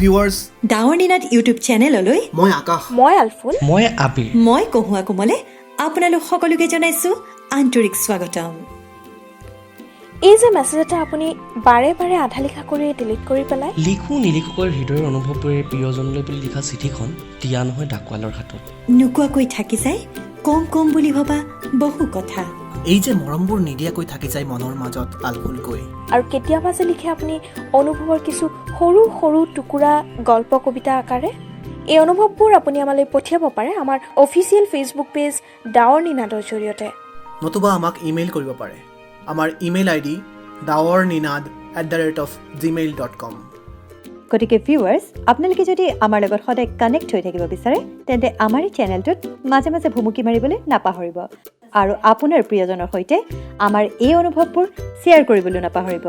viewers ডাৱৰ নিনাদ YouTube চেনেললৈ মই আকাশ মই আলফুল মই আবিৰ মই কহুৱা কোমলে আপোনালোক সকলোকে জনাইছো আন্তৰিক স্বাগতম এই যে মেছেজ এটা আপুনি বাৰে বাৰে আধা লিখা কৰি ডিলিট কৰি পেলাই লিখো নিলিখোকৈ হৃদয়ৰ অনুভৱবোৰে প্ৰিয়জনলৈ বুলি লিখা চিঠিখন দিয়া নহয় ডাকোৱালৰ হাতত নোকোৱাকৈ থাকি যায় কম কম বুলি ভবা বহু কথা এই যে মৰমবোৰ নিদিয়াকৈ থাকি যায় মনৰ মাজত আলফুলকৈ আৰু কেতিয়াবা যে লিখে আপুনি অনুভৱৰ কিছু সৰু সৰু টুকুৰা গল্প কবিতা আকাৰে এই অনুভৱবোৰ আপুনি আমালৈ পঠিয়াব পাৰে আমাৰ অফিচিয়েল ফেচবুক পেজ ডাৱৰ নিনাদৰ জৰিয়তে নতুবা আমাক ইমেইল কৰিব পাৰে আমাৰ ইমেইল আইডি dawarninad@gmail.com গতিকে ভিউৱাৰ্ছ আপোনালোকে যদি আমাৰ লগত সদায় কানেক্ট হৈ থাকিব বিচাৰে তেন্তে আমাৰ এই চেনেলটোত মাজে মাজে ভুমুকি মাৰিবলৈ নাপাহৰিব আৰু আপোনাৰ প্ৰিয়জনৰ সৈতে আমাৰ এই অনুভৱবোৰ শ্বেয়াৰ কৰিবলৈ নাপাহৰিব